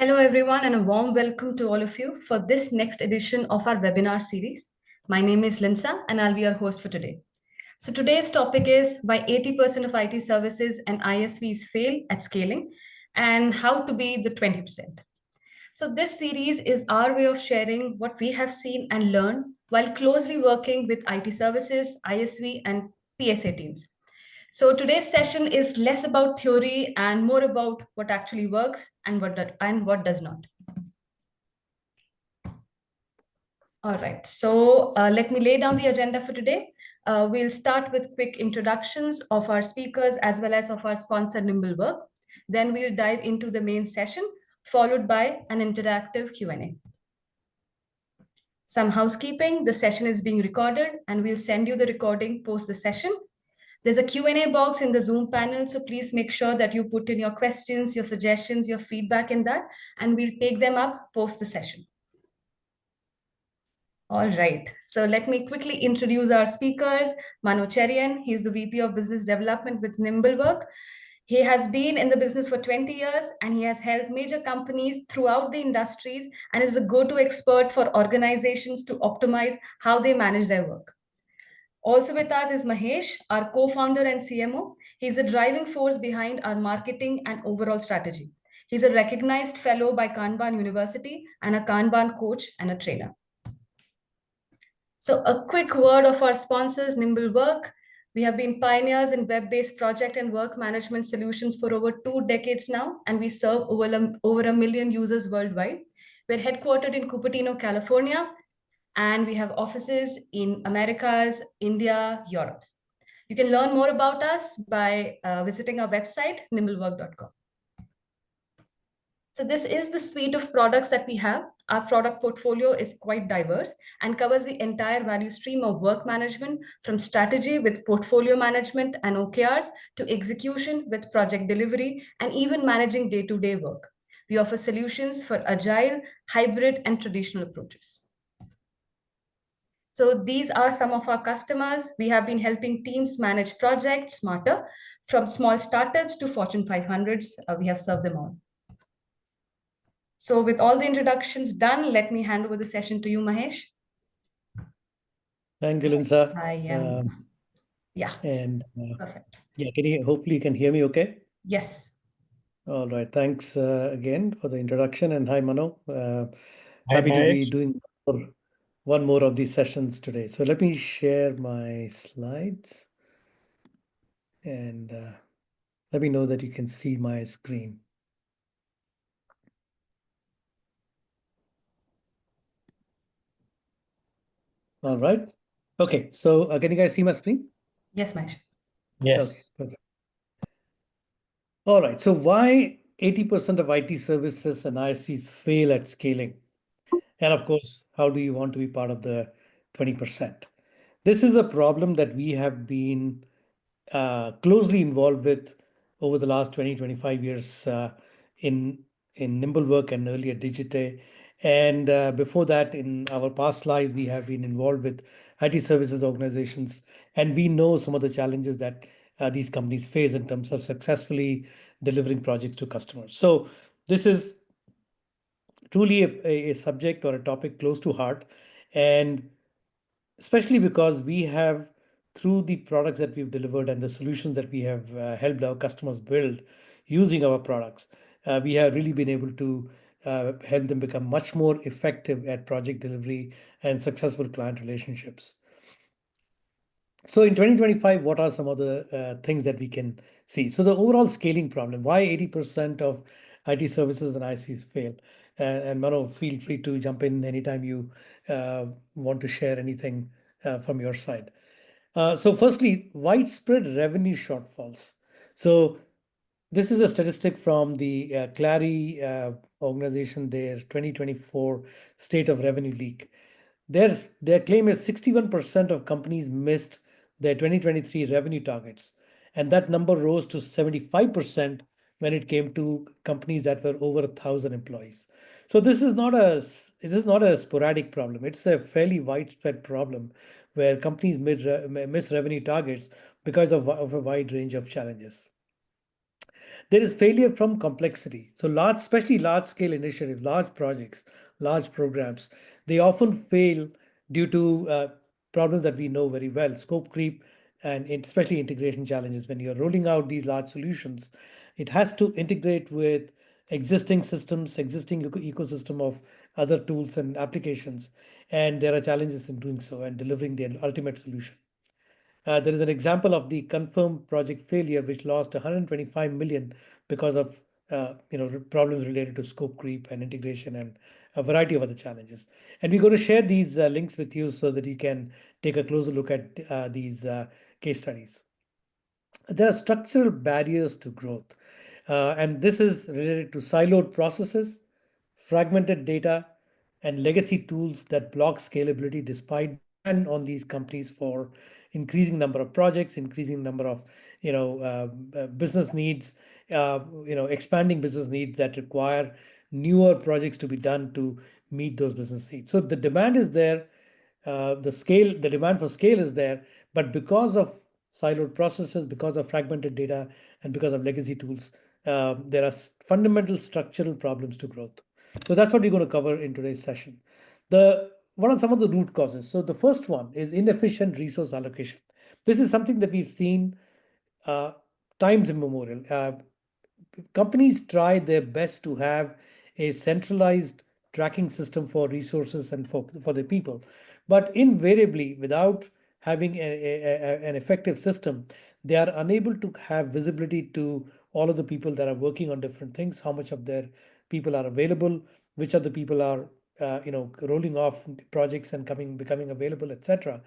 Hello, everyone, and a warm welcome to all of you for this next edition of our webinar series. My name is Linsa, and I'll be your host for today. So today's topic is why 80% of IT services and ISVs fail at scaling and how to be the 20%. So this series is our way of sharing what we have seen and learned while closely working with IT services, ISV, and PSA teams. So today's session is less about theory and more about what actually works and what does not. All right, so let me lay down the agenda for today. We'll start with quick introductions of our speakers as well as of our sponsor Nimblework. Then we'll dive into the main session, followed by an interactive Q&A. Some housekeeping, the session is being recorded and we'll send you the recording post the session. There's a Q&A box in the Zoom panel, so please make sure that you put in your questions, your suggestions, your feedback in that, and we'll take them up post the session. All right, so let me quickly introduce our speakers. Mano Cherian, he's the VP of Business Development with Nimblework. He has been in the business for 20 years and he has helped major companies throughout the industries and is the go-to expert for organizations to optimize how they manage their work. Also with us is Mahesh, our co-founder and CMO. He's the driving force behind our marketing and overall strategy. He's a recognized fellow by Kanban University and a Kanban coach and a trainer. So a quick word of our sponsors, Nimblework. We have been pioneers in web-based project and work management solutions for over 2 decades now, and we serve over a million users worldwide. We're headquartered in Cupertino, California, and we have offices in Americas, India, Europe. You can learn more about us by visiting our website, nimblework.com. So this is the suite of products that we have. Our product portfolio is quite diverse and covers the entire value stream of work management, from strategy with portfolio management and OKRs to execution with project delivery and even managing day-to-day work. We offer solutions for agile, hybrid, and traditional approaches. So these are some of our customers. We have been helping teams manage projects smarter, from small startups to Fortune 500s. We have served them all. So with all the introductions done, let me hand over the session to you, Mahesh. Thank you, Linsa. I am. Yeah. And perfect. Yeah, hopefully you can hear me okay? Yes. All right. Thanks again for the introduction. And hi, Mano. Hi, Happy to be Mahesh. doing one more of these sessions today. So let me share my slides and let me know that you can see my screen. All right. Okay. So can you guys see my screen? Yes, Mahesh. Yes. Okay, perfect. All right. So why 80% of IT services and ISVs fail at scaling? And of course, how do you want to be part of the 20%? This is a problem that we have been closely involved with over the last 20, 25 years in Nimblework and earlier Digite. And before that, in our past lives, we have been involved with IT services organizations. And we know some of the challenges that these companies face in terms of successfully delivering projects to customers. So this is truly a subject or a topic close to heart. And especially because we have, through the products that we've delivered and the solutions that we have helped our customers build using our products, we have really been able to help them become much more effective at project delivery and successful client relationships. So in 2025, what are some of the things that we can see? So the overall scaling problem, why 80% of IT services and ISVs fail? And Mano, feel free to jump in anytime you want to share anything from your side. So firstly, widespread revenue shortfalls. So this is a statistic from the Clary organization, their 2024 State of Revenue Leak. Their claim is 61% of companies missed their 2023 revenue targets, and that number rose to 75% when it came to companies that were over 1,000 employees. So this is not a sporadic problem. It's a fairly widespread problem where companies miss revenue targets because of a wide range of challenges. There is failure from complexity. So large, especially large scale initiatives, large projects, large programs, they often fail due to problems that we know very well, scope creep, and especially integration challenges. When you're rolling out these large solutions, it has to integrate with existing systems, existing ecosystem of other tools and applications. And there are challenges in doing so and delivering the ultimate solution. There is an example of the confirmed project failure, which lost 125 million because of problems related to scope creep and integration and a variety of other challenges. And we're going to share these links with you so that you can take a closer look at these case studies. There are structural barriers to growth, and this is related to siloed processes, fragmented data, and legacy tools that block scalability despite demand on these companies for increasing number of projects, increasing number of business needs, expanding business needs that require newer projects to be done to meet those business needs. So the demand is there, the demand for scale is there, but because of siloed processes, because of fragmented data, and because of legacy tools, there are fundamental structural problems to growth. So that's what we're going to cover in today's session. What are some of the root causes? So the first one is inefficient resource allocation. This is something that we've seen uh, times immemorial. Companies try their best to have a centralized tracking system for resources and for the people. But invariably, without having an effective system, they are unable to have visibility to all of the people that are working on different things, how much of their people are available, which of the people are rolling off projects and becoming available, etc.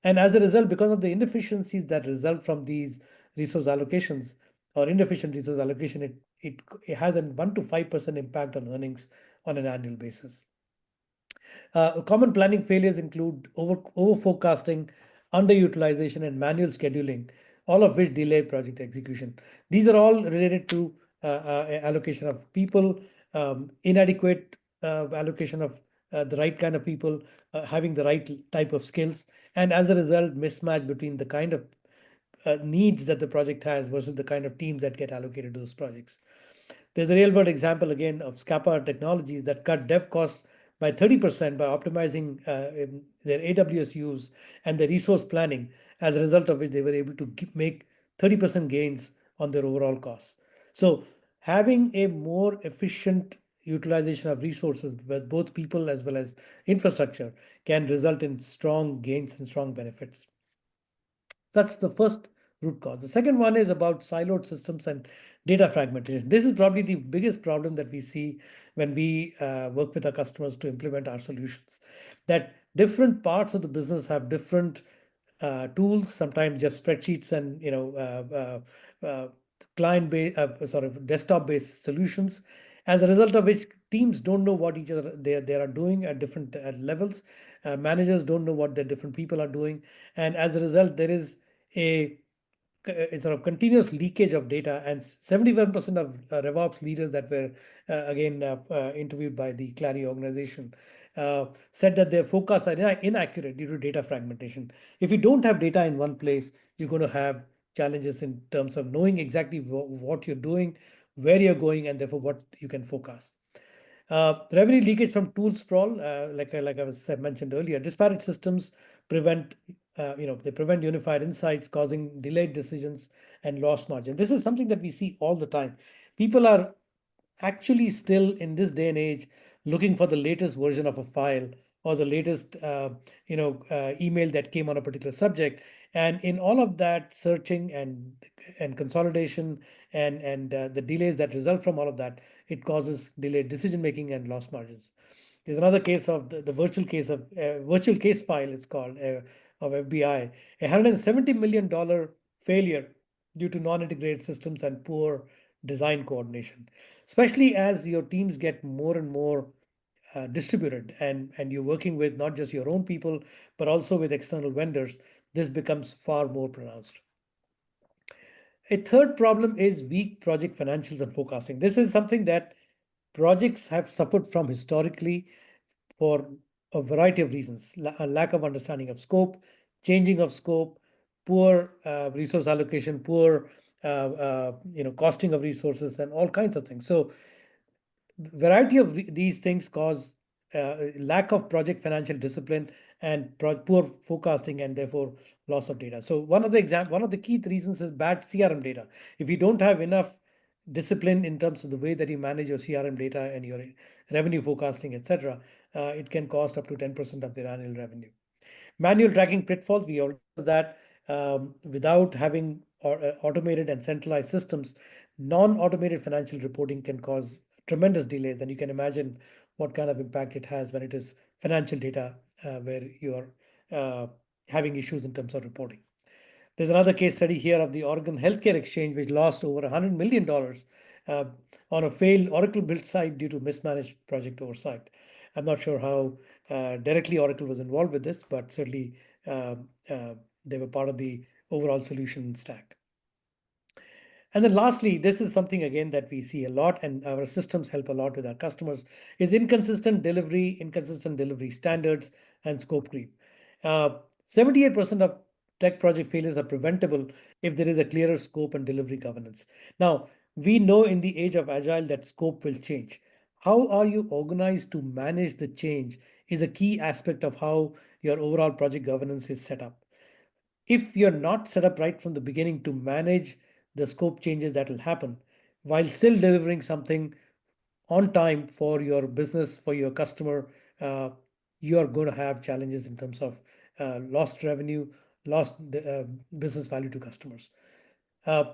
And as a result, because of the inefficiencies that result from these resource allocations or inefficient resource allocation, it has a 1 to 5% impact on earnings on an annual basis. Common planning failures include over forecasting, underutilization, and manual scheduling, all of which delay project execution. These are all related to allocation of people, inadequate allocation of the right kind of people, having the right type of skills, and as a result, mismatch between the kind of needs that the project has versus the kind of teams that get allocated to those projects. There's a real world example again of Scapa Technologies that cut dev costs by 30% by optimizing their AWS use and their resource planning, as a result of which they were able to make 30% gains on their overall costs. So having a more efficient utilization of resources with both people as well as infrastructure can result in strong gains and strong benefits. That's the first root cause. The second one is about siloed systems and data fragmentation. This is probably the biggest problem that we see when we work with our customers to implement our solutions. That different parts of the business have different tools, sometimes just spreadsheets and client-based, sort of desktop-based solutions. As a result of which, teams don't know what each other they are doing at different levels. Managers don't know what their different people are doing, and as a result, there is a sort of continuous leakage of data. And 71% of RevOps leaders that were again interviewed by the Clary organization said that their forecasts are inaccurate due to data fragmentation. If you don't have data in one place, you're going to have challenges in terms of knowing exactly what you're doing, where you're going, and therefore what you can forecast. Revenue leakage from tool sprawl, like I was mentioned earlier, disparate systems prevent they prevent unified insights, causing delayed decisions and lost margin. This is something that we see all the time. People are actually still in this day and age looking for the latest version of a file or the latest email that came on a particular subject, and in all of that searching and consolidation and the delays that result from all of that, it causes delayed decision making and lost margins. There's another case of the virtual case file, it's called, of FBI, $170 million failure due to non-integrated systems and poor design coordination. Especially as your teams get more and more distributed, and you're working with not just your own people, but also with external vendors, this becomes far more pronounced. A third problem is weak project financials and forecasting. This is something that projects have suffered from historically for a variety of reasons: a lack of understanding of scope, changing of scope, poor resource allocation, poor costing of resources and all kinds of things. So variety of these things cause lack of project financial discipline and poor forecasting and therefore loss of data. So one of the key reasons is bad CRM data. If you don't have enough discipline in terms of the way that you manage your CRM data and your revenue forecasting, etc., it can cost up to 10% of their annual revenue. Manual tracking pitfalls, we already know that without having automated and centralized systems, non-automated financial reporting can cause tremendous delays. And you can imagine what kind of impact it has when it is financial data where you're having issues in terms of reporting. There's another case study here of the Oregon Healthcare Exchange, which lost over $100 million on a failed Oracle built site due to mismanaged project oversight. I'm not sure how directly Oracle was involved with this, but certainly they were part of the overall solution stack. And then lastly, this is something again that we see a lot and our systems help a lot with our customers, is inconsistent delivery standards and scope creep. 78% of tech project failures are preventable if there is a clearer scope and delivery governance. Now, we know in the age of agile that scope will change. How are you organized to manage the change is a key aspect of how your overall project governance is set up. If you're not set up right from the beginning to manage the scope changes that will happen while still delivering something on time for your business, for your customer, you are going to have challenges in terms of lost revenue, lost business value to customers. Uh,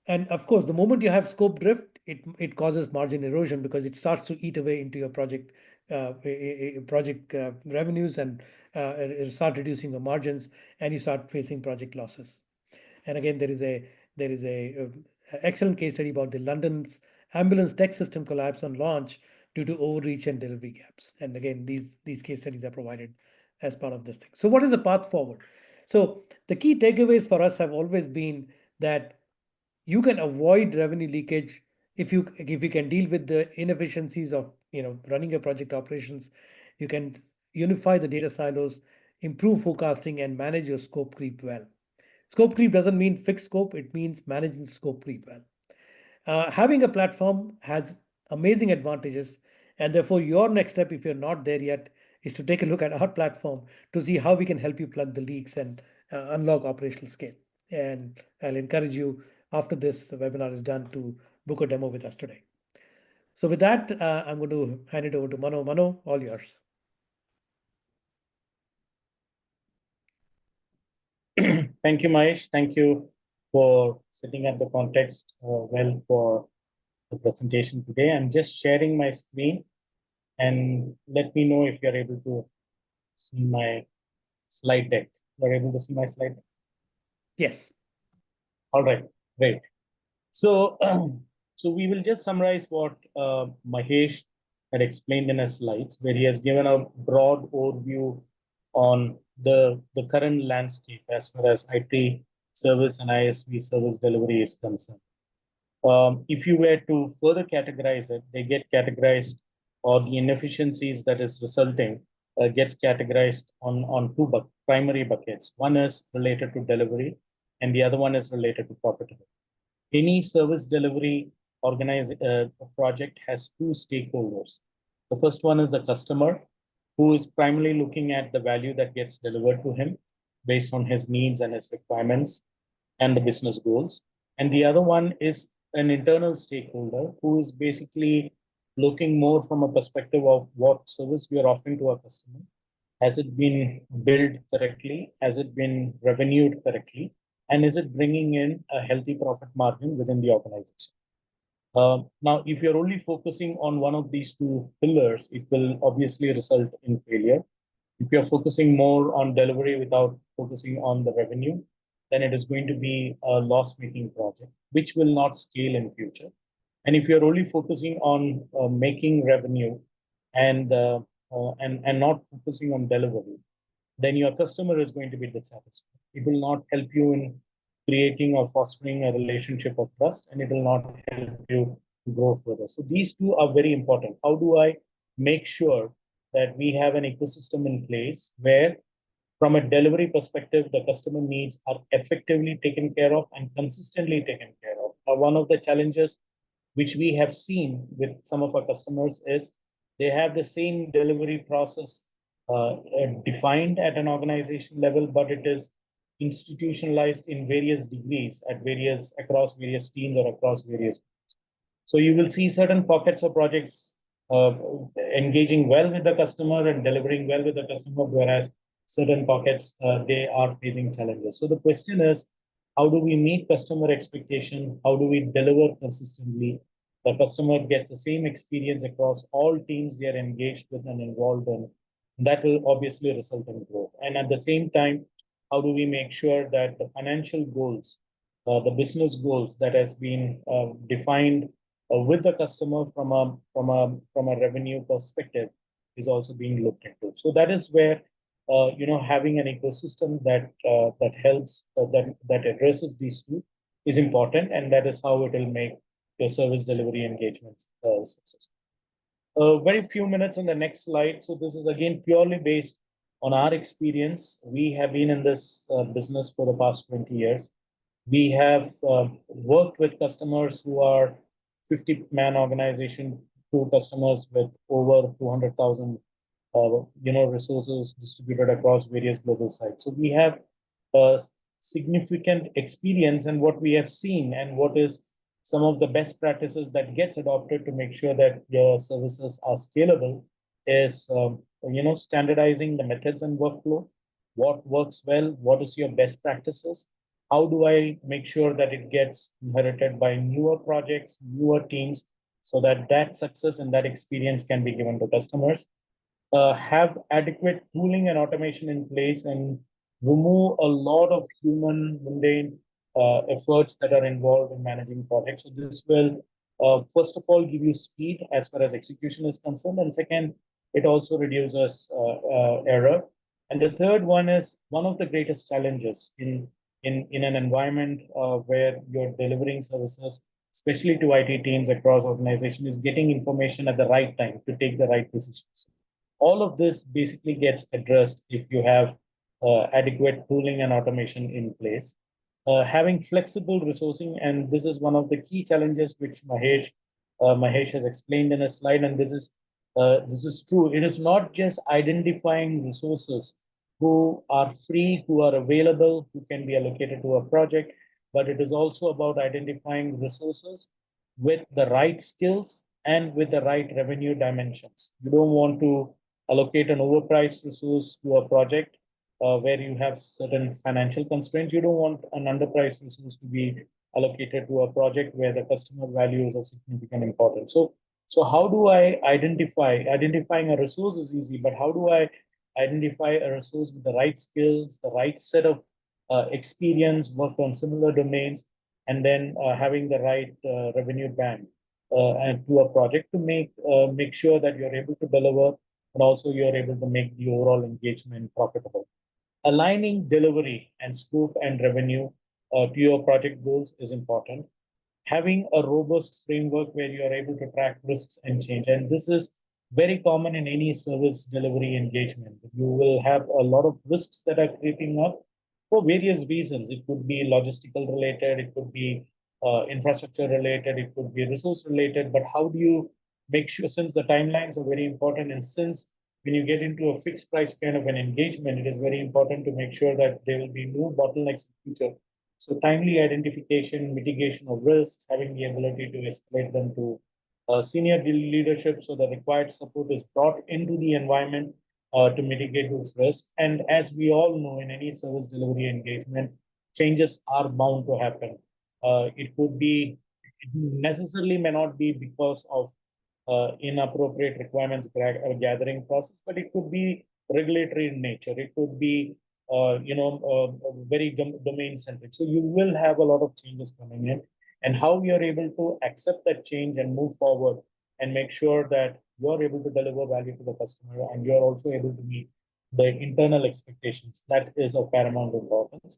and of course, the moment you have scope drift, it causes margin erosion because it starts to eat away into your project revenues and it start reducing the margins, and you start facing project losses. And again, there is a excellent case study about the London's ambulance tech system collapse on launch due to overreach and delivery gaps. And again, these case studies are provided as part of this thing. So what is the path forward? So the key takeaways for us have always been that you can avoid revenue leakage if you can deal with the inefficiencies of running your project operations. You can unify the data silos, improve forecasting, and manage your scope creep well. Scope creep doesn't mean fixed scope, it means managing scope creep well. Having a platform has amazing advantages, and therefore your next step, if you're not there yet, is to take a look at our platform to see how we can help you plug the leaks and unlock operational scale. And I'll encourage you after this webinar is done to book a demo with us today. So with that, I'm going to hand it over to Mano. Mano, all yours. Thank you, Mahesh. Thank you for setting up the context well for the presentation today. I'm just sharing my screen, and let me know if you're able to see my slide deck. You're able to see my slide deck? Yes. All right, great. So, so we will just summarize what Mahesh had explained in his slides, where he has given a broad overview on the current landscape as far as IT service and ISV service delivery is concerned. If you were to further categorize it, they get categorized, or the inefficiencies that is resulting gets categorized on two primary buckets. One is related to delivery, and the other one is related to profitability. Any service delivery project has two stakeholders. The first one is the customer, who is primarily looking at the value that gets delivered to him based on his needs and his requirements and the business goals. And the other one is an internal stakeholder who is basically looking more from a perspective of what service we are offering to our customer. Has it been billed correctly? Has it been revenued correctly? And is it bringing in a healthy profit margin within the organization? Now, if you're only focusing on one of these two pillars, it will obviously result in failure. If you're focusing more on delivery without focusing on the revenue, then it is going to be a loss-making project, which will not scale in future. And if you're only focusing on making revenue and not focusing on delivery, then your customer is going to be dissatisfied. It will not help you in creating or fostering a relationship of trust, and it will not help you grow further. So these two are very important. How do I make sure that we have an ecosystem in place where from a delivery perspective, the customer needs are effectively taken care of and consistently taken care of. One of the challenges which we have seen with some of our customers is they have the same delivery process defined at an organization level, but it is institutionalized in various degrees at various across various teams or across various. So you will see certain pockets of projects uh, engaging well with the customer and delivering well with the customer, whereas certain pockets they are facing challenges. So the question is, how do we meet customer expectation? How do we deliver consistently? The customer gets the same experience across all teams they are engaged with and involved in. That will obviously result in growth. And at the same time, how do we make sure that the financial goals, the business goals that has been defined with the customer from a revenue perspective is also being looked into. So that is where having an ecosystem that helps that addresses these two is important, and that is how it will make your service delivery engagements successful. Very few minutes on the next slide. So this is again purely based on our experience. We have been in this business for the past 20 years. We have worked with customers who are 50-man organization to customers with over 200,000 resources distributed across various global sites. So we have significant experience, and what we have seen and what is some of the best practices that gets adopted to make sure that your services are scalable is standardizing the methods and workflow. What works well? What is your best practices? How do I make sure that it gets inherited by newer projects, newer teams, so that that success and that experience can be given to customers? Have adequate tooling and automation in place and remove a lot of human mundane efforts that are involved in managing projects. So this will, first of all, give you speed as far as execution is concerned. And second, it also reduces error. And the third one is one of the greatest challenges in an environment where you're delivering services, especially to IT teams across organizations, is getting information at the right time to take the right decisions. All of this basically gets addressed if you have adequate tooling and automation in place. Having flexible resourcing, and this is one of the key challenges which Mahesh has explained in a slide, and this is true. It is not just identifying resources who are free, who are available, who can be allocated to a project, but it is also about identifying resources with the right skills and with the right revenue dimensions. You don't want to allocate an overpriced resource to a project where you have certain financial constraints. You don't want an underpriced resource to be allocated to a project where the customer value is of significant importance. So how do I identifying a resource is easy, but how do I identify a resource with the right skills, the right set of experience, worked on similar domains, and then having the right revenue band and to a project to make sure that you're able to deliver, and also you're able to make the overall engagement profitable. Aligning delivery and scope and revenue to your project goals is important. Having a robust framework where you are able to track risks and change. And this is very common in any service delivery engagement. You will have a lot of risks that are creeping up for various reasons. It could be logistical related, it could be infrastructure related, it could be resource related. But how do you make sure, since the timelines are very important, and since when you get into a fixed price kind of an engagement, it is very important to make sure that there will be no bottlenecks in the future. So timely identification, mitigation of risks, having the ability to escalate them to senior leadership so the required support is brought into the environment to mitigate those risks. And as we all know, in any service delivery engagement, changes are bound to happen. It could be, it necessarily may not be because of inappropriate requirements gathering process, but it could be regulatory in nature. It could be, very domain centric. So you will have a lot of changes coming in, and how you're able to accept that change and move forward and make sure that you're able to deliver value to the customer and you're also able to meet the internal expectations. That is of paramount importance.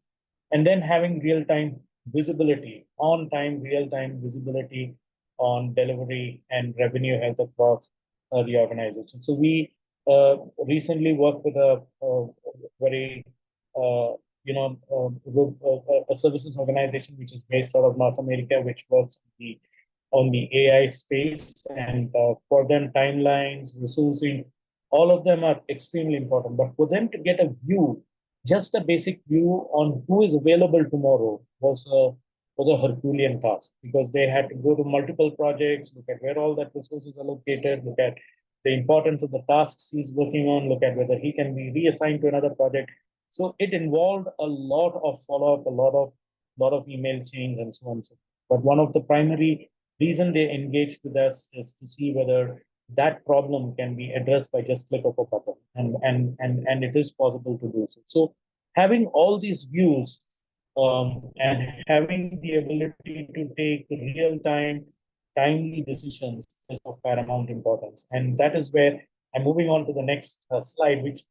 And then having real-time visibility, on-time, real-time visibility on delivery and revenue health across the organization. So we recently worked with a very a services organization which is based out of North America, which works on the AI space, and for them, timelines, resourcing, all of them are extremely important. But for them to get a view, just a basic view on who is available tomorrow was a Herculean task, because they had to go to multiple projects, look at where all that resources are located, look at the importance of the tasks he's working on, look at whether he can be reassigned to another project. So it involved a lot of follow-up, a lot of email chains and so on and so forth. But one of the primary reason they engaged with us is to see whether that problem can be addressed by just click of a button, and it is possible to do so. So having all these views and having the ability to take real-time, timely decisions is of paramount importance. And that is where I'm moving on to the next slide, which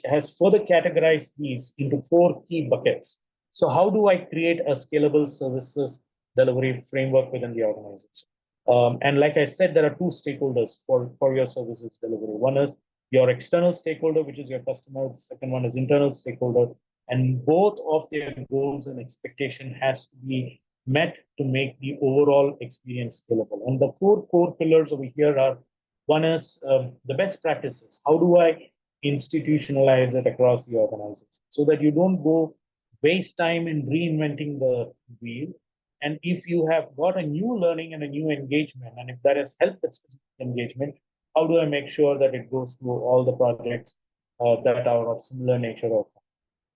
has further categorized these into 4 key buckets. So how do I create a scalable services delivery framework within the organization? And like I said, there are 2 stakeholders for your services delivery. One is your external stakeholder, which is your customer. The second one is internal stakeholder. And both of their goals and expectation has to be met to make the overall experience scalable. And the 4 core pillars over here are, one is the best practices. How do I institutionalize it across the organization so that you don't go waste time in reinventing the wheel? And if you have got a new learning and a new engagement, and if that has helped that specific engagement, how do I make sure that it goes through all the projects that are of similar nature?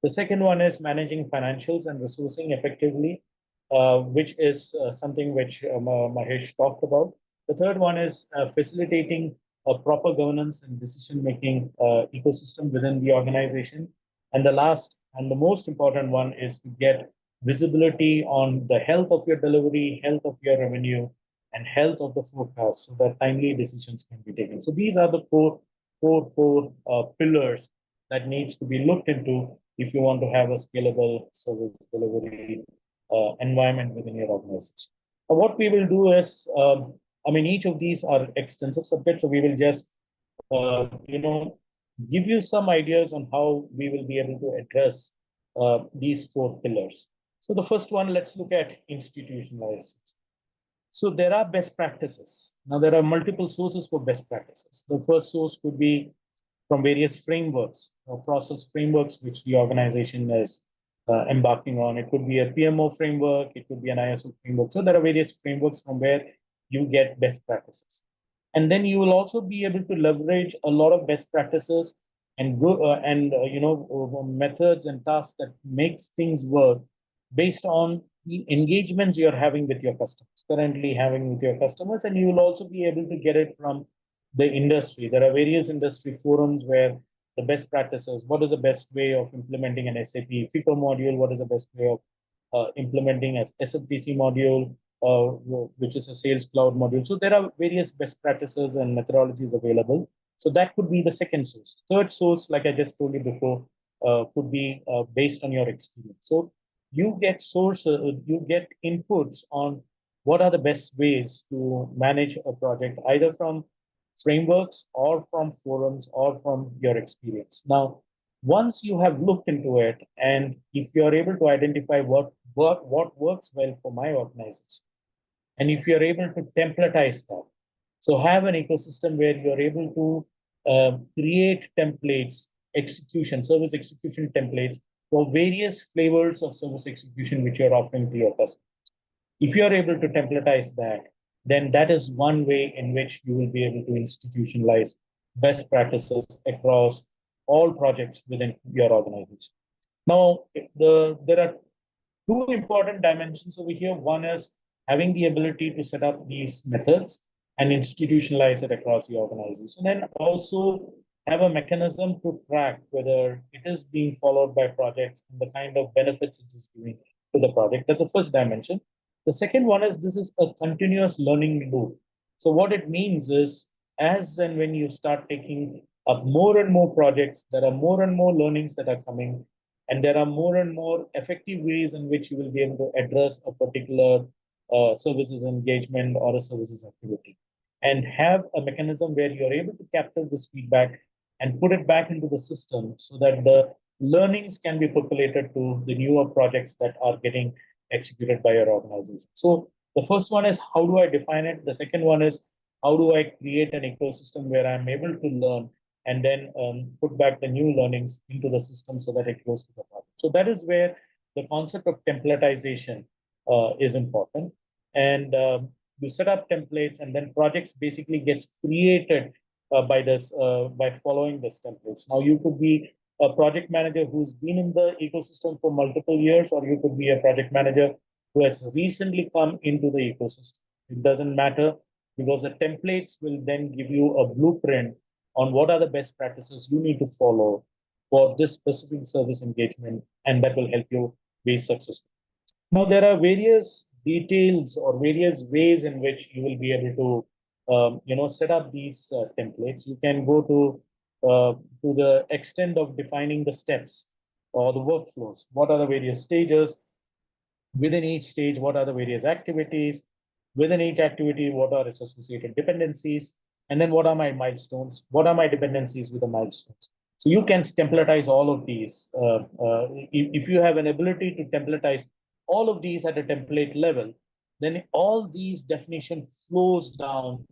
The second one is managing financials and resourcing effectively, which is something which Mahesh talked about. The third one is facilitating a proper governance and decision-making ecosystem within the organization. And the last and the most important one is to get visibility on the health of your delivery, health of your revenue, and health of the forecast, so that timely decisions can be taken. So these are the four pillars that needs to be looked into if you want to have a scalable service delivery environment within your organization. What we will do is, each of these are extensive subjects, so we will just, give you some ideas on how we will be able to address these 4 pillars. So the first one, let's look at institutionalized. So there are best practices. Now there are multiple sources for best practices. The first source could be from various frameworks or process frameworks which the organization is embarking on. It could be a PMO framework, it could be an ISO framework. So there are various frameworks from where you get best practices. And then you will also be able to leverage a lot of best practices and methods and tasks that makes things work based on the engagements you're having with your customers, currently having with your customers. And you will also be able to get it from the industry. There are various industry forums where the best practices, what is the best way of implementing an SAP FICO module, what is the best way of implementing an SFDC module, which is a sales cloud module. So there are various best practices and methodologies available. So that could be the second source. Third source, like I just told you before, could be based on your experience. So you get you get inputs on what are the best ways to manage a project, either from frameworks or from forums or from your experience. Now, once you have looked into it, and if you're able to identify what works well for my organization, and if you're able to templatize that, so have an ecosystem where you're able to create templates, service execution templates for various flavors of service execution which you're offering to your customers. If you're able to templatize that, then that is one way in which you will be able to institutionalize best practices across all projects within your organization. Now, there are 2 important dimensions over here. One is having the ability to set up these methods and institutionalize it across the organization, and also have a mechanism to track whether it is being followed by projects and the kind of benefits it is giving to the project. That's the first dimension. The second one is this is a continuous learning loop. So what it means is, as and when you start taking up more and more projects, there are more and more learnings that are coming, and there are more and more effective ways in which you will be able to address a particular services engagement or a services activity, and have a mechanism where you're able to capture this feedback and put it back into the system so that the learnings can be populated to the newer projects that are getting executed by your organization. So the first one is how do I define it? The second one is how do I create an ecosystem where I'm able to learn and then put back the new learnings into the system so that it goes to the project. So that is where the concept of templatization is important. And you set up templates, and then projects basically gets created by following this templates. Now you could be a project manager who's been in the ecosystem for multiple years, or you could be a project manager who has recently come into the ecosystem. It doesn't matter, because the templates will then give you a blueprint on what are the best practices you need to follow for this specific service engagement, and that will help you be successful. Now, there are various details or various ways in which you will be able to, set up these templates. You can go to the extent of defining the steps or the workflows. What are the various stages? Within each stage, what are the various activities? Within each activity, what are its associated dependencies? And then what are my milestones? What are my dependencies with the milestones? So you can templatize all of these. If you have an ability to templatize all of these at a template level, then all these definition flows down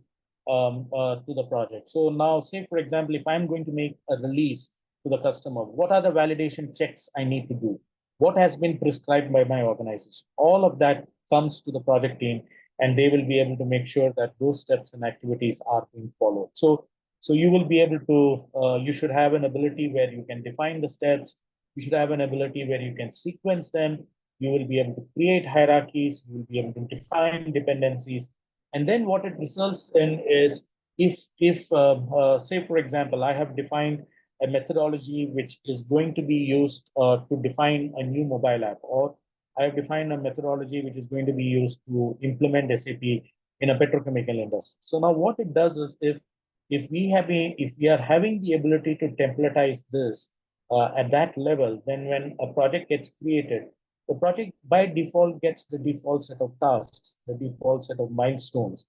to the project. So now, say for example, if I'm going to make a release to the customer, what are the validation checks I need to do? What has been prescribed by my organization? All of that comes to the project team, and they will be able to make sure that those steps and activities are being followed. So you will be able to, you should have an ability where you can define the steps. You should have an ability where you can sequence them. You will be able to create hierarchies. You will be able to define dependencies. And then what it results in is, if say for example, I have defined a methodology which is going to be used to define a new mobile app, or I have defined a methodology which is going to be used to implement SAP in a petrochemical industry. So now what it does is, if we are having the ability to templatize this at that level, then when a project gets created, the project by default gets the default set of tasks, the default set of milestones,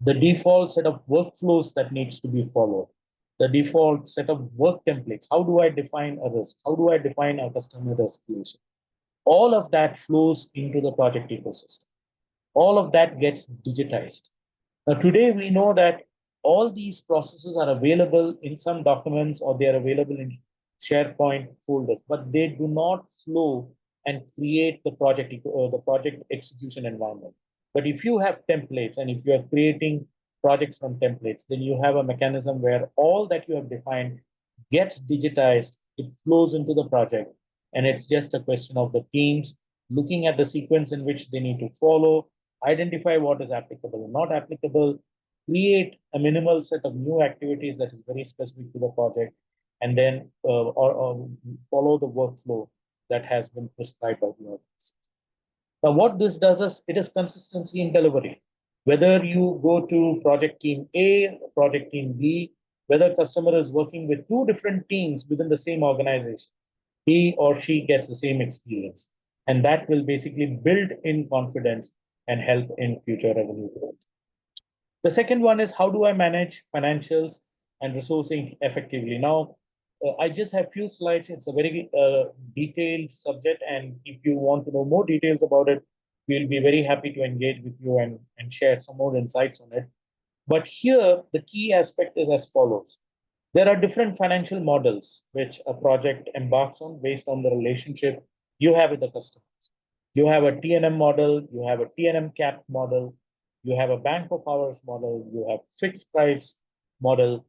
the default set of workflows that needs to be followed, the default set of work templates. How do I define a risk? How do I define a customer escalation? All of that flows into the project ecosystem. All of that gets digitized. Now, today we know that all these processes are available in some documents, or they are available in SharePoint folders, but they do not flow and create the project execution environment. But if you have templates, and if you are creating projects from templates, then you have a mechanism where all that you have defined gets digitized, it flows into the project, and it's just a question of the teams looking at the sequence in which they need to follow, identify what is applicable and not applicable, create a minimal set of new activities that is very specific to the project, and then or follow the workflow that has been prescribed by the organization. Now, what this does is it is consistency in delivery. Whether you go to project team A, project team B, whether customer is working with two different teams within the same organization, he or she gets the same experience. And that will basically build in confidence and help in future revenue growth. The second one is, how do I manage financials and resourcing effectively? Now, I just have few slides. It's a very detailed subject, and if you want to know more details about it, we'll be very happy to engage with you and share some more insights on it. But here, the key aspect is as follows. There are different financial models which a project embarks on based on the relationship you have with the customers. You have a T&M model, you have a T&M cap model, you have a bank of hours model, you have fixed price model,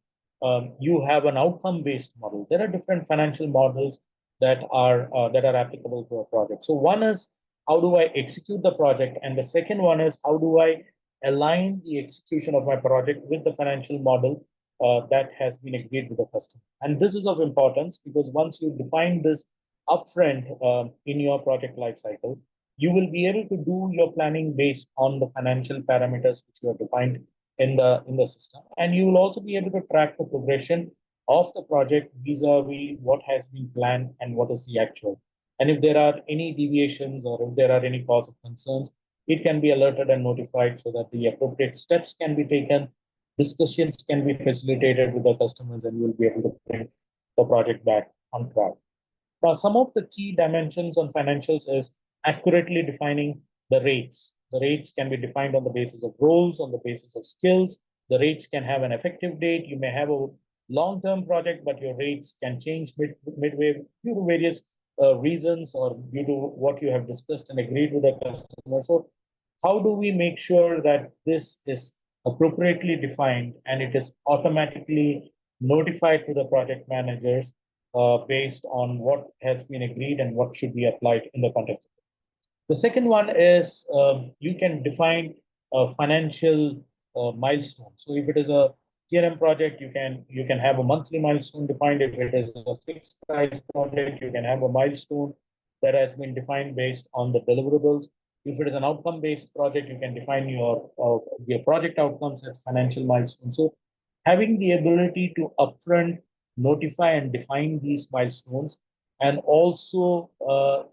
you have an outcome-based model. There are different financial models that are applicable to a project. So one is, how do I execute the project? And the second one is, how do I align the execution of my project with the financial model that has been agreed with the customer? And this is of importance, because once you define this upfront in your project lifecycle, you will be able to do your planning based on the financial parameters which you have defined in the system, and you will also be able to track the progression of the project vis-a-vis what has been planned and what is the actual. And if there are any deviations, or if there are any cause of concerns, it can be alerted and notified so that the appropriate steps can be taken. discussions can be facilitated with the customers, and you will be able to bring the project back on track. Now, some of the key dimensions on financials is accurately defining the rates. The rates can be defined on the basis of roles, on the basis of skills. The rates can have an effective date. You may have a long-term project, but your rates can change midway due to various reasons or due to what you have discussed and agreed with the customer. So how do we make sure that this is appropriately defined and it is automatically notified to the project managers based on what has been agreed and what should be applied in the context? The second one is you can define a financial milestone. So if it is a TRM project, you can have a monthly milestone defined. If it is a fixed price project, you can have a milestone that has been defined based on the deliverables. If it is an outcome-based project, you can define your project outcomes as financial milestones. So having the ability to upfront notify and define these milestones and also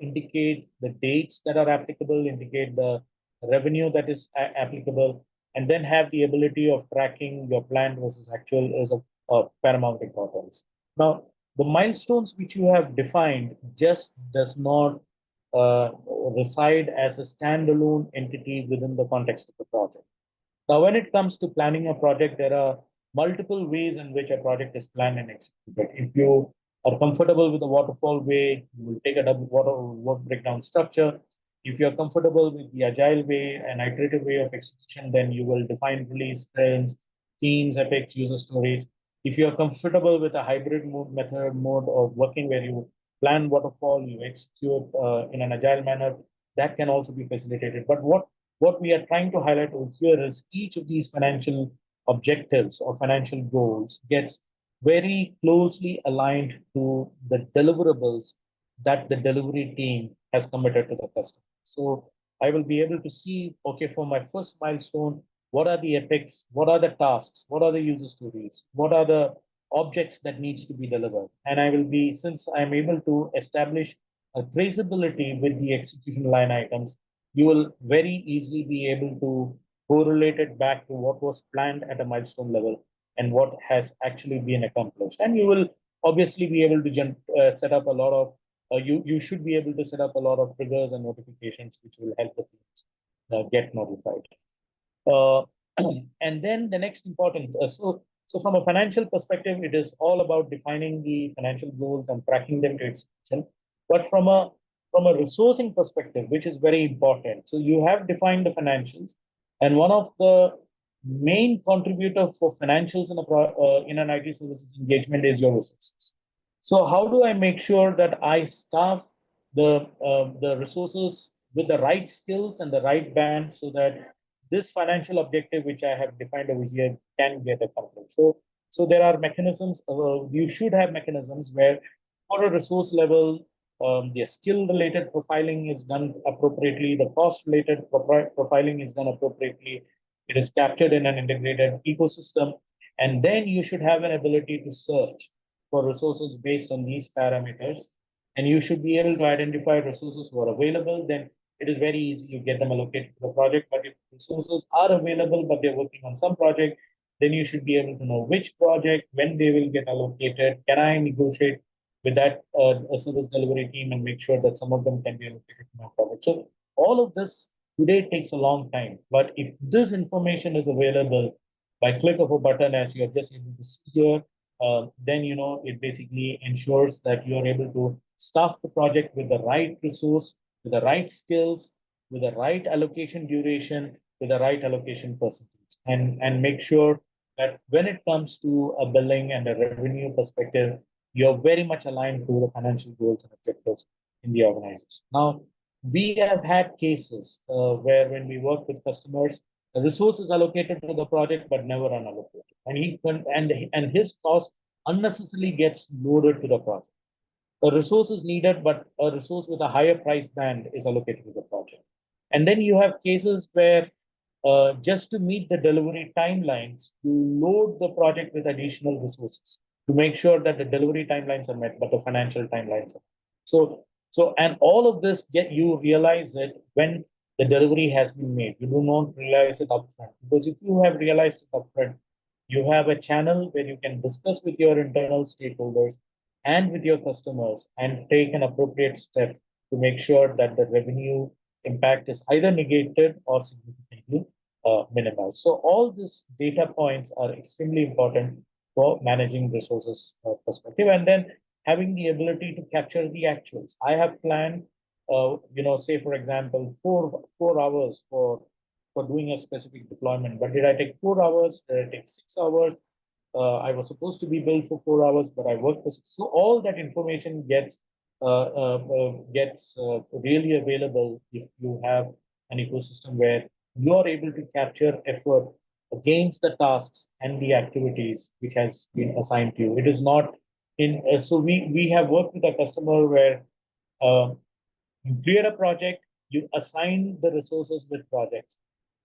indicate the dates that are applicable, indicate the revenue that is applicable, and then have the ability of tracking your plan versus actual is of paramount importance. Now, the milestones which you have defined just does not reside as a standalone entity within the context of the project. Now, when it comes to planning a project, there are multiple ways in which a project is planned and executed. If you are comfortable with the waterfall way, you will take a work breakdown structure. If you're comfortable with the agile way and iterative way of execution, then you will define release sprints, teams, epics, user stories. If you're comfortable with a hybrid mode of working where you plan waterfall, you execute in an agile manner, that can also be facilitated. But what we are trying to highlight over here is each of these financial objectives or financial goals gets very closely aligned to the deliverables that the delivery team has committed to the customer. So I will be able to see, okay, for my first milestone, what are the epics, what are the tasks, what are the user stories, what are the objects that needs to be delivered. And I will be, since I'm able to establish a traceability with the execution line items, you will very easily be able to correlate it back to what was planned at a milestone level and what has actually been accomplished. And you will obviously be able to set up a lot of, you should be able to set up a lot of triggers and notifications which will help the teams get notified. And then the next important, so from a financial perspective, it is all about defining the financial goals and tracking them to execution. But from a resourcing perspective, which is very important, so you have defined the financials, and one of the main contributor for financials in an IT services engagement is your resources. So how do I make sure that I staff the resources with the right skills and the right band so that this financial objective which I have defined over here can get accomplished? So there are mechanisms. You should have mechanisms where, for a resource level, the skill-related profiling is done appropriately. The cost-related profiling is done appropriately. It is captured in an integrated ecosystem, and then you should have an ability to search for resources based on these parameters. And you should be able to identify resources who are available. Then it is very easy to get them allocated to the project. But if resources are available, but they're working on some project, then you should be able to know which project, when they will get allocated. Can I negotiate with that service delivery team and make sure that some of them can be allocated to my project? So all of this today takes a long time. But if this information is available by click of a button, as you're just able to see here, then it basically ensures that you are able to staff the project with the right resource, with the right skills, with the right allocation duration, with the right allocation percentage, and make sure that when it comes to a billing and a revenue perspective, you're very much aligned to the financial goals and objectives in the organization. Now, we have had cases where when we work with customers, the resource is allocated to the project but never unallocated, and his cost unnecessarily gets loaded to the project. A resource is needed, but a resource with a higher price band is allocated to the project. And then you have cases where just to meet the delivery timelines, you load the project with additional resources to make sure that the delivery timelines are met, but the financial timelines are met. And all of this you realize it when the delivery has been made. You do not realize it upfront, because if you have realized it upfront, You have a channel where you can discuss with your internal stakeholders and with your customers and take an appropriate step to make sure that the revenue impact is either negated or significantly minimized. So all these data points are extremely important for managing resources perspective, and then having the ability to capture the actuals. I have planned, say for example, four hours for doing a specific deployment, but did I take 4 hours? Did I take 6 hours? I was supposed to be billed for 4 hours, but I worked for six. So all that information gets really available if you have an ecosystem where you are able to capture effort against the tasks and the activities which has been assigned to you. It is not in. So we have worked with a customer where uh, you create a project, you assign the resources with projects,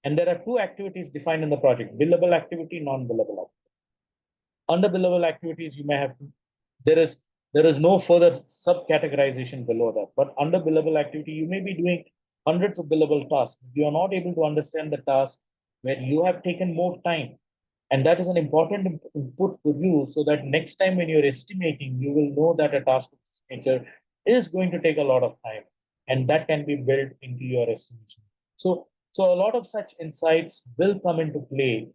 and there are two activities defined in the project: billable activity, non-billable activity. Under billable activities, you may have there is there is no further subcategorization below that. But under billable activity, you may be doing hundreds of billable tasks. You are not able to understand the task where you have taken more time. And that is an important input for you, so that next time when you're estimating, you will know that a task of this nature is going to take a lot of time. And that can be built into your estimation. So a lot of such insights will come into play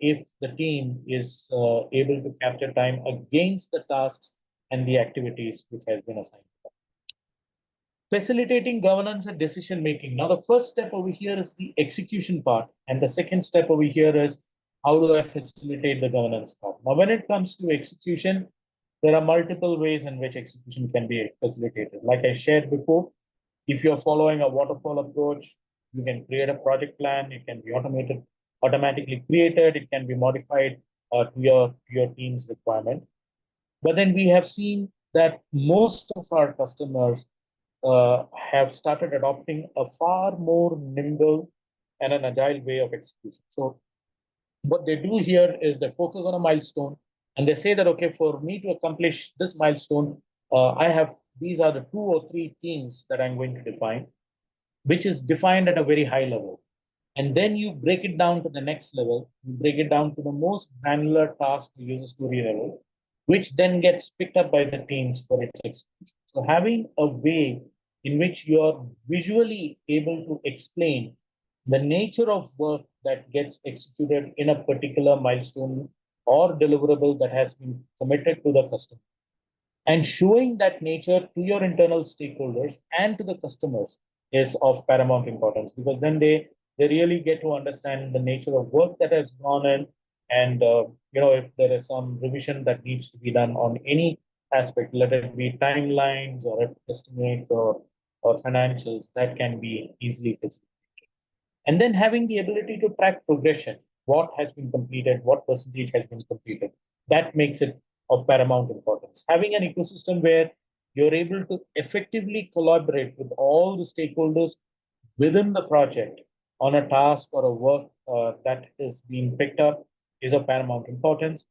if the team is able to capture time against the tasks and the activities which has been assigned. Facilitating governance and decision making. Now, the first step over here is the execution part, and the second step over here is how do I facilitate the governance part. Now, when it comes to execution, there are multiple ways in which execution can be facilitated. Like I shared before, if you're following a waterfall approach, you can create a project plan. It can be automatically created. It can be modified to your team's requirement. But then we have seen that most of our customers have started adopting a far more nimble and an agile way of execution. So what they do here is they focus on a milestone, and they say that, okay, for me to accomplish this milestone, these are the 2 or 3 things that I'm going to define, which is defined at a very high level. And then you break it down to the next level. You break it down to the most granular task to user story level, which then gets picked up by the teams for its execution. So having a way in which you are visually able to explain the nature of work that gets executed in a particular milestone or deliverable that has been committed to the customer, and showing that nature to your internal stakeholders and to the customers is of paramount importance, because then they really get to understand the nature of work that has gone in, and if there is some revision that needs to be done on any aspect, let it be timelines or estimates or financials, that can be easily fixed. And then having the ability to track progression, what has been completed, what percentage has been completed, that makes it of paramount importance. Having an ecosystem where you're able to effectively collaborate with all the stakeholders within the project on a task or a work that is being picked up is of paramount importance.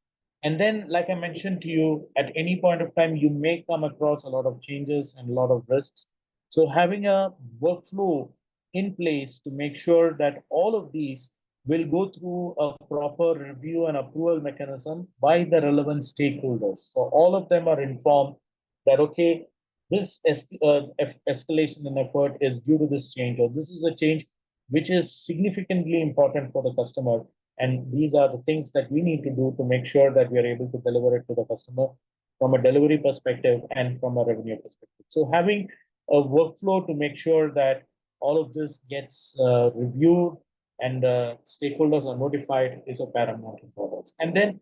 And then, like I mentioned to you, at any point of time, you may come across a lot of changes and a lot of risks. So having a workflow in place to make sure that all of these will go through a proper review and approval mechanism by the relevant stakeholders. So all of them are informed that, okay, this escalation in effort is due to this change, or this is a change which is significantly important for the customer. And these are the things that we need to do to make sure that we are able to deliver it to the customer from a delivery perspective and from a revenue perspective. So having a workflow to make sure that all of this gets reviewed and stakeholders are notified is of paramount importance. And then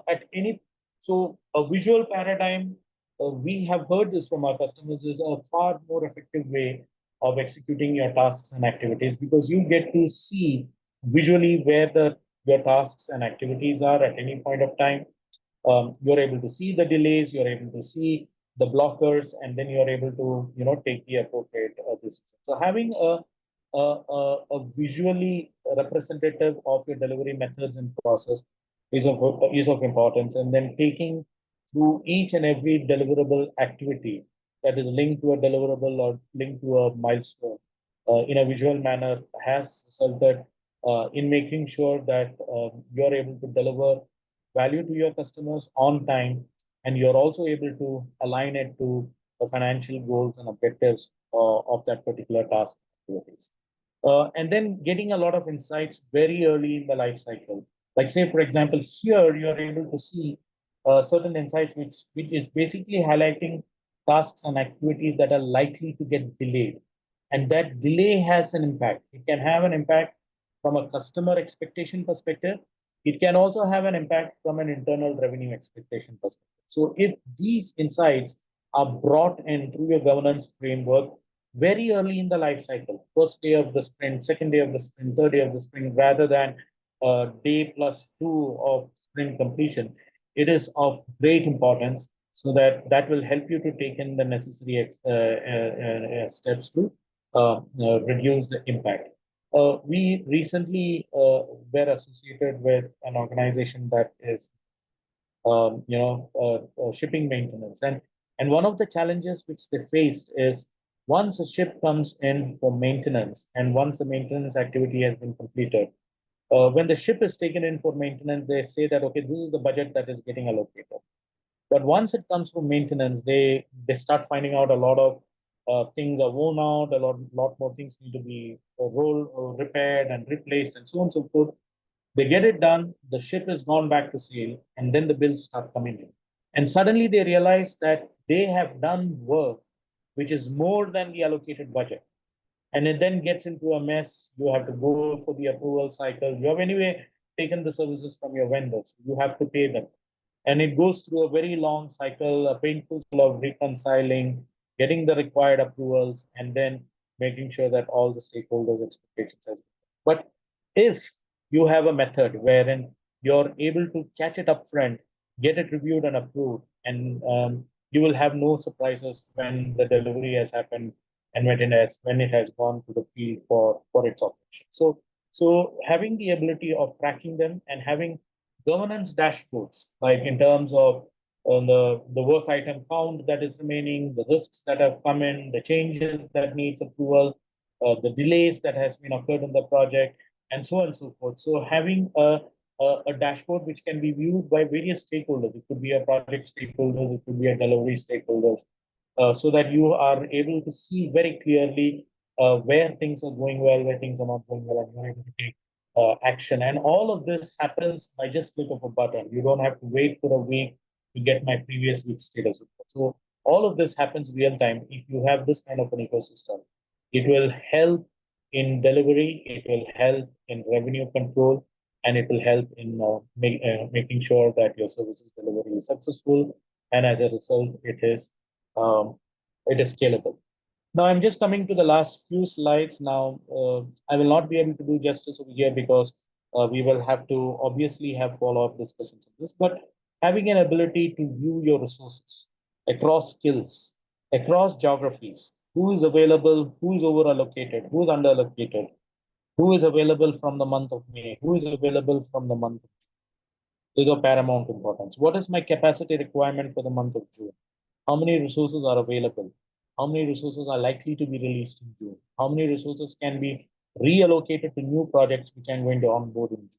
at any so a visual paradigm, we have heard this from our customers, is a far more effective way of executing your tasks and activities, because you get to see visually where your tasks and activities are at any point of time. You're able to see the delays, you're able to see the blockers, and then you're able to take the appropriate decision. So having a visually representative of your delivery methods and process is of importance, and then taking through each and every deliverable activity that is linked to a deliverable or linked to a milestone in a visual manner has resulted in making sure that you're able to deliver value to your customers on time, and you're also able to align it to the financial goals and objectives of that particular task activities. And then getting a lot of insights very early in the life cycle. Like say, for example, here you're able to see certain insights which is basically highlighting tasks and activities that are likely to get delayed. And that delay has an impact. It can have an impact from a customer expectation perspective. It can also have an impact from an internal revenue expectation perspective. So if these insights are brought in through your governance framework very early in the life cycle, first day of the sprint, second day of the sprint, third day of the sprint, rather than day plus two of sprint completion, it is of great importance, so that that will help you to take in the necessary steps to reduce the impact. We recently were associated with an organization that is, shipping maintenance, and one of the challenges which they faced is once a ship comes in for maintenance, and once the maintenance activity has been completed, when the ship is taken in for maintenance, they say that okay, this is the budget that is getting allocated. But once it comes to maintenance, they start finding out a lot of things are worn out, a lot more things need to be rolled, or repaired, and replaced, and so on and so forth. They get it done, the ship has gone back to sail, and then the bills start coming in. And suddenly they realize that they have done work which is more than the allocated budget. And it then gets into a mess. You have to go for the approval cycle. You have anyway taken the services from your vendors. You have to pay them. And it goes through a very long cycle, a painful cycle of reconciling, getting the required approvals, and then making sure that all the stakeholders' expectations has been met. But if you have a method wherein you're able to catch it up front, get it reviewed and approved, and you will have no surprises when the delivery has happened and when it has gone to the field for its operation. So having the ability of tracking them and having governance dashboards, like in terms of the work item count that is remaining, the risks that have come in, the changes that needs approval, the delays that has been occurred in the project, and so on and so forth. So having a dashboard which can be viewed by various stakeholders. It could be a project stakeholders, it could be a delivery stakeholders, so that you are able to see very clearly where things are going well, where things are not going well, and you're able to take action. And all of this happens by just click of a button. You don't have to wait for a week to get my previous week's status report. So all of this happens real time. If you have this kind of an ecosystem, it will help in delivery, it will help in revenue control, and it will help in making sure that your services delivery is successful, and as a result, um, it is scalable. Now I'm just coming to the last few slides now. I will not be able to do justice over here because we will have to obviously have follow-up discussions on this, but having an ability to view your resources across skills, across geographies, who is available, who is over allocated, who is under allocated, who is available from the month of May, who is available from the month of June, is of paramount importance. What is my capacity requirement for the month of June? How many resources are available? How many resources are likely to be released in June? How many resources can be reallocated to new projects which I'm going to onboard in June?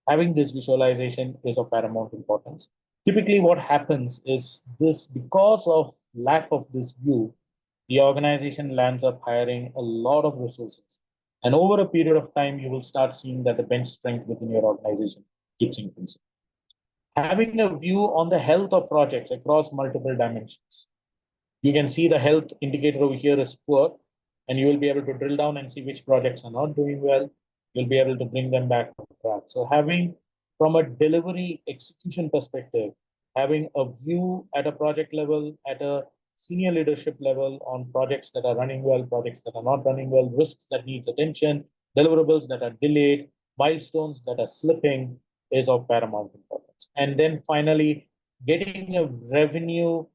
Having this visualization is of paramount importance. Typically, what happens is this, because of lack of this view, the organization lands up hiring a lot of resources. And over a period of time, you will start seeing that the bench strength within your organization keeps increasing. Having a view on the health of projects across multiple dimensions. You can see the health indicator over here is poor, and you will be able to drill down and see which projects are not doing well. You'll be able to bring them back on track. So having, from a delivery execution perspective, having a view at a project level, at a senior leadership level on projects that are running well, projects that are not running well, risks that needs attention, deliverables that are delayed, milestones that are slipping, is of paramount importance. And then finally, getting a revenue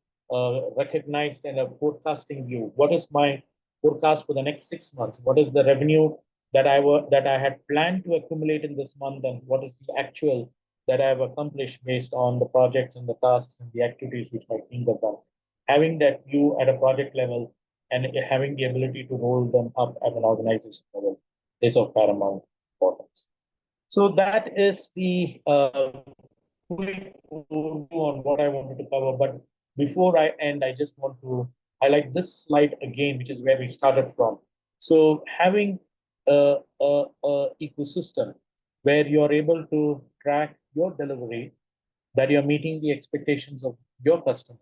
recognized in a forecasting view. What is my forecast for the next 6 months? What is the revenue that I had planned to accumulate in this month, and what is the actual that I have accomplished based on the projects and the tasks and the activities which my team have done? Having that view at a project level and having the ability to roll them up at an organization level is of paramount. importance. So that is the quick overview on what I wanted to cover. But before I end, I just want to highlight this slide again, which is where we started from. So having a ecosystem where you're able to track your delivery, that you're meeting the expectations of your customers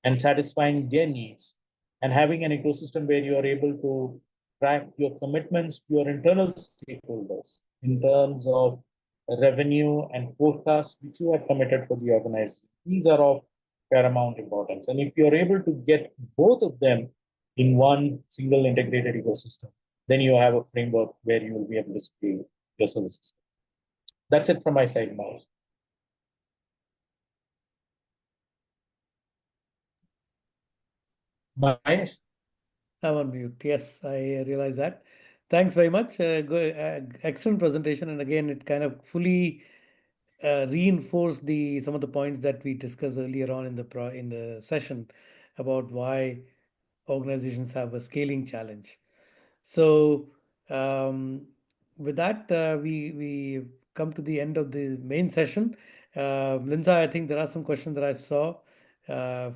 and satisfying their needs, and having an ecosystem where you are able to track your commitments to your internal stakeholders in terms of revenue and forecasts which you have committed for the organization. These are of paramount importance. And if you're able to get both of them in one single integrated ecosystem, then you have a framework where you will be able to scale your services. That's it from my side, Miles. Mahesh? I'm on mute. Yes, I realize that. Thanks very much. Excellent presentation. And again, it kind of fully reinforced the some of the points that we discussed earlier on in the session about why organizations have a scaling challenge. So, with that, we come to the end of the main session. Linda, I think there are some questions that I saw.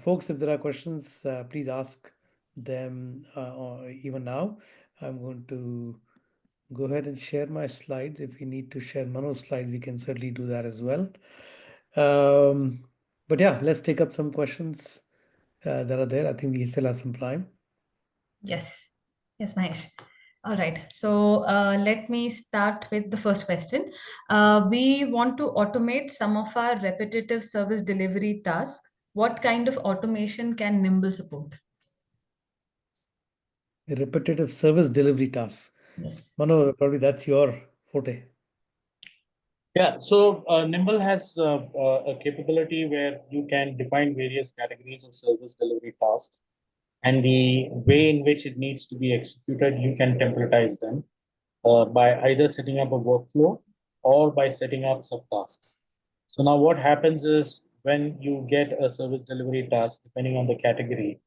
Folks, if there are questions, please ask them or even now. I'm going to go ahead and share my slides. If we need to share Mano's slides, we can certainly do that as well. But yeah, let's take up some questions that are there. I think we still have some time. Yes. Yes, Mahesh. All right. So let me start with the first question. We want to automate some of our repetitive service delivery tasks. What kind of automation can Nimble support? Repetitive service delivery tasks. Yes. Mano, probably that's your forte. Yeah, so Nimble has a capability where you can define various categories of service delivery tasks, and the way in which it needs to be executed, you can templatize them by either setting up a workflow or by setting up subtasks. So now what happens is when you get a service delivery task, depending on the category,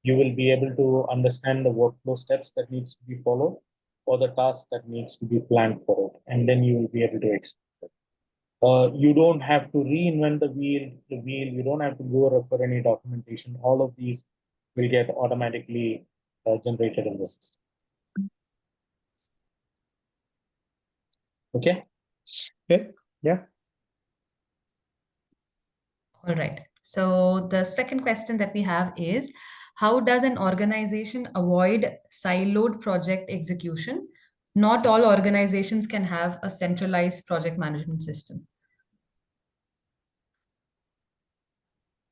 you will be able to understand the workflow steps that needs to be followed or the task that needs to be planned for it, and then you will be able to execute it. You don't have to reinvent the wheel. You don't have to go refer any documentation. All of these will get automatically generated in the system. Okay. Okay. Yeah. All right. So the second question that we have is, how does an organization avoid siloed project execution? Not all organizations can have a centralized project management system.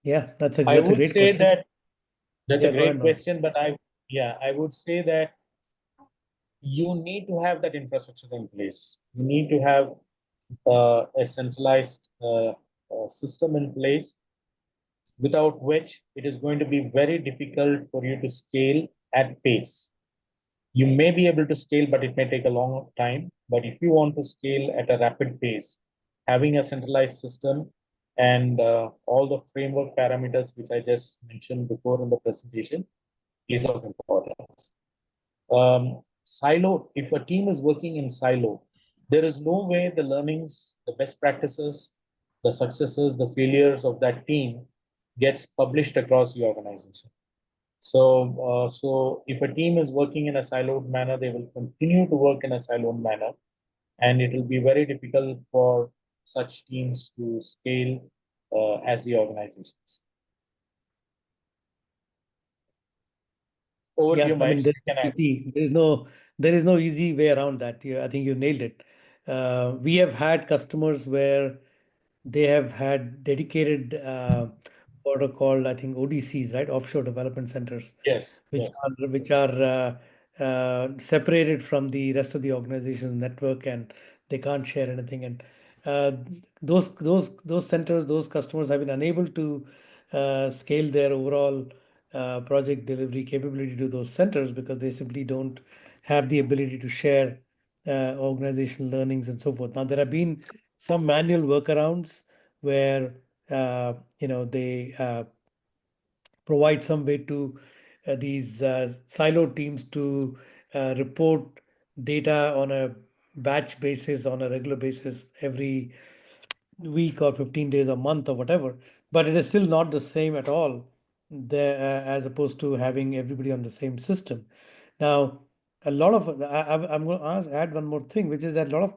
Yeah, that's I a would great say question. that that's a Yeah, go ahead, great Mano. question, but I would say that you need to have that infrastructure in place. You need to have a centralized system in place, without which it is going to be very difficult for you to scale at pace. You may be able to scale, but it may take a long time. But if you want to scale at a rapid pace, having a centralized system and all the framework parameters which I just mentioned before in the presentation is of importance. Silo, if a team is working in silo, there is no way the learnings, the best practices, the successes, the failures of that team gets published across the organization. So if a team is working in a siloed manner, they will continue to work in a siloed manner, and it will be very difficult for such teams to scale as the organizations. Over to Yeah, you, I mean, Mahesh. You can add. there is no easy way around that. I think you nailed it. We have had customers where they have had dedicated what are called, I think, ODCs, right? Offshore development centers, Yes, which yes. are separated from the rest of the organization's network, and they can't share anything. And uh, those centers, those customers have been unable to scale their overall project delivery capability to those centers because they simply don't have the ability to share organizational learnings and so forth. Now, there have been some manual workarounds where they provide some way to these siloed teams to report data on a batch basis on a regular basis every week or 15 days a month or whatever, but it is still not the same at all as opposed to having everybody on the same system. Now, a lot of I'm going to add one more thing, which is that a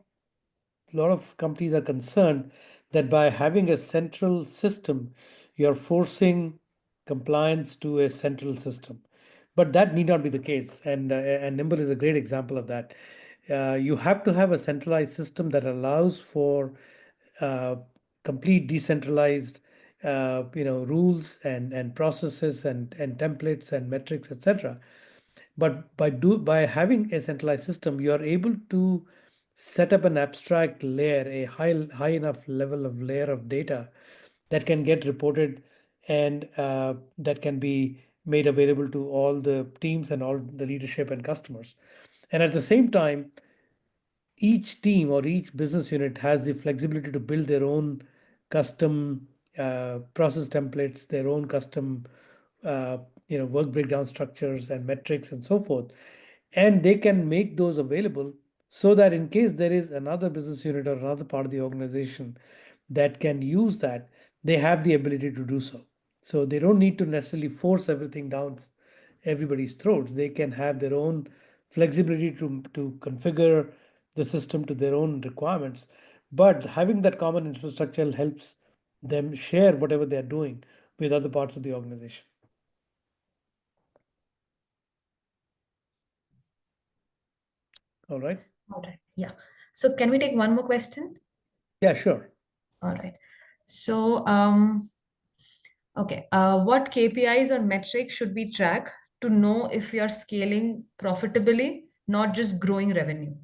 lot of companies are concerned that by having a central system, you're forcing compliance to a central system. But that need not be the case, and Nimble is a great example of that. You have to have a centralized system that allows for uh, complete decentralized rules and processes and templates and metrics, etc. But by having a centralized system, you are able to set up an abstract layer, a high enough level of layer of data that can get reported, and that can be made available to all the teams and all the leadership and customers. And at the same time, each team or each business unit has the flexibility to build their own custom process templates, their own custom uh, work breakdown structures and metrics and so forth, and they can make those available so that in case there is another business unit or another part of the organization that can use that, they have the ability to do so. So they don't need to necessarily force everything down everybody's throats. They can have their own flexibility to configure the system to their own requirements. But having that common infrastructure helps them share whatever they're doing with other parts of the organization. All right. All right. Yeah. So can we take one more question? Yeah, sure. All right. So, okay. What KPIs or metrics should we track to know if we are scaling profitably, not just growing revenue?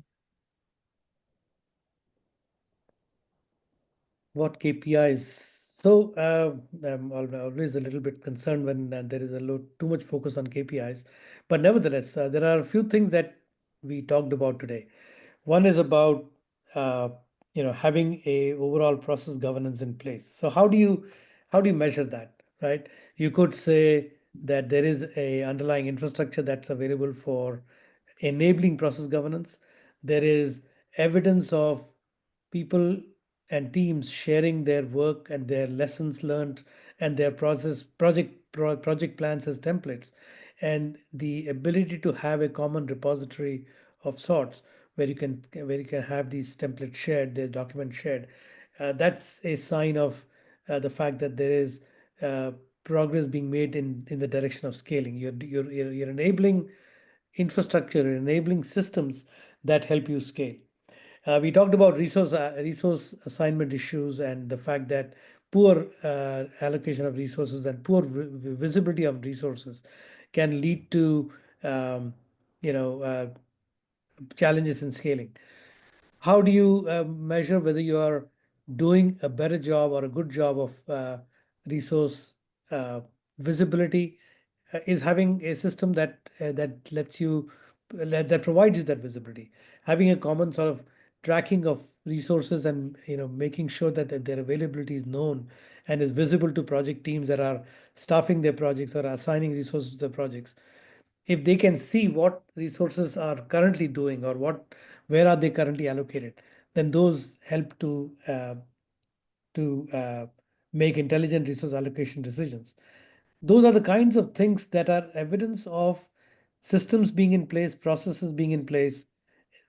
What KPIs? So I'm always a little bit concerned when there is too much focus on KPIs. But nevertheless, there are a few things that we talked about today. One is about uh, having a overall process governance in place. So how do you measure that, right? You could say that there is a underlying infrastructure that's available for enabling process governance. There is evidence of people and teams sharing their work and their lessons learned and their project plans as templates, and the ability to have a common repository of sorts where you can have these templates shared, their documents shared. That's a sign of the fact that there is uh, progress being made in the direction of scaling. You're enabling infrastructure, enabling systems that help you scale. We talked about resource assignment issues and the fact that poor allocation of resources and poor visibility of resources can lead to um, you know uh, challenges in scaling. How do you measure whether you are doing a better job or a good job of resource uh, visibility? Is having a system that lets you that provides you that visibility, having a common sort of tracking of resources, and making sure that their availability is known and is visible to project teams that are staffing their projects or assigning resources to the projects. If they can see what resources are currently doing or where are they currently allocated, then those help to make intelligent resource allocation decisions. Those are the kinds of things that are evidence of systems being in place, processes being in place,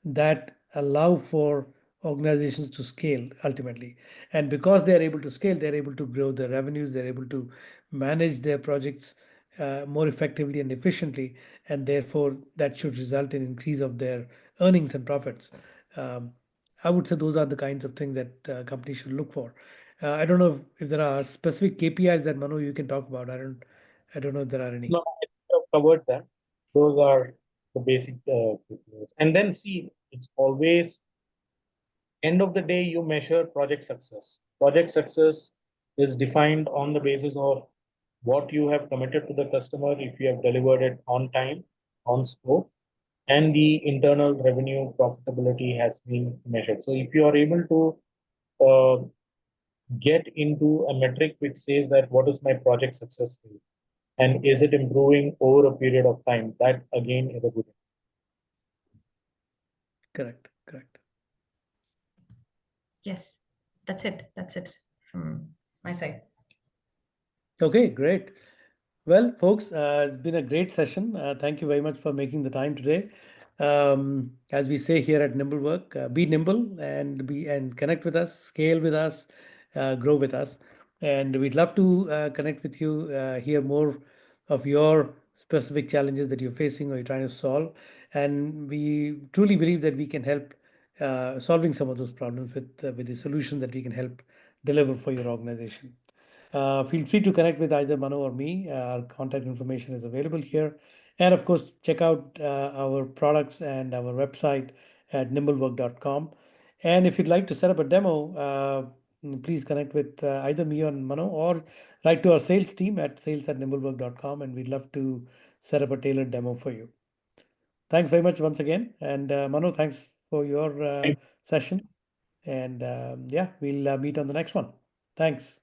that allow for organizations to scale ultimately. And because they are able to scale, they're able to grow their revenues, they're able to manage their projects more effectively and efficiently, and therefore that should result in increase of their earnings and profits. Um, I would say those are the kinds of things that companies should look for. I don't know if there are specific KPIs that Manu you can talk about. I don't know if there are any. No, I think I've covered that. Those are the basic KPIs. And then see, it's always end of the day, you measure project success. Project success is defined on the basis of what you have committed to the customer, if you have delivered it on time, on scope, and the internal revenue profitability has been measured. So if you are able to get into a metric which says that what is my project success rate and is it improving over a period of time, that again is a good. Correct, correct. Yes, that's it. That's it from my side. Okay, great. Well, folks, it's been a great session. Thank you very much for making the time today. As we say here at Nimblework, be nimble and connect with us, scale with us, grow with us, and we'd love to connect with you, hear more of your specific challenges that you're facing or you're trying to solve, and we truly believe that we can help solving some of those problems with the solution that we can help deliver for your organization. Feel free to connect with either Manu or me. Our contact information is available here. And of course, check out our products and our website at nimblework.com. And if you'd like to set up a demo, please connect with either me or Manu, or write to our sales team at sales@nimblework.com, and we'd love to set up a tailored demo for you. Thanks very much once again. And Manu, thanks for your session. And yeah, we'll meet on the next one. Thanks.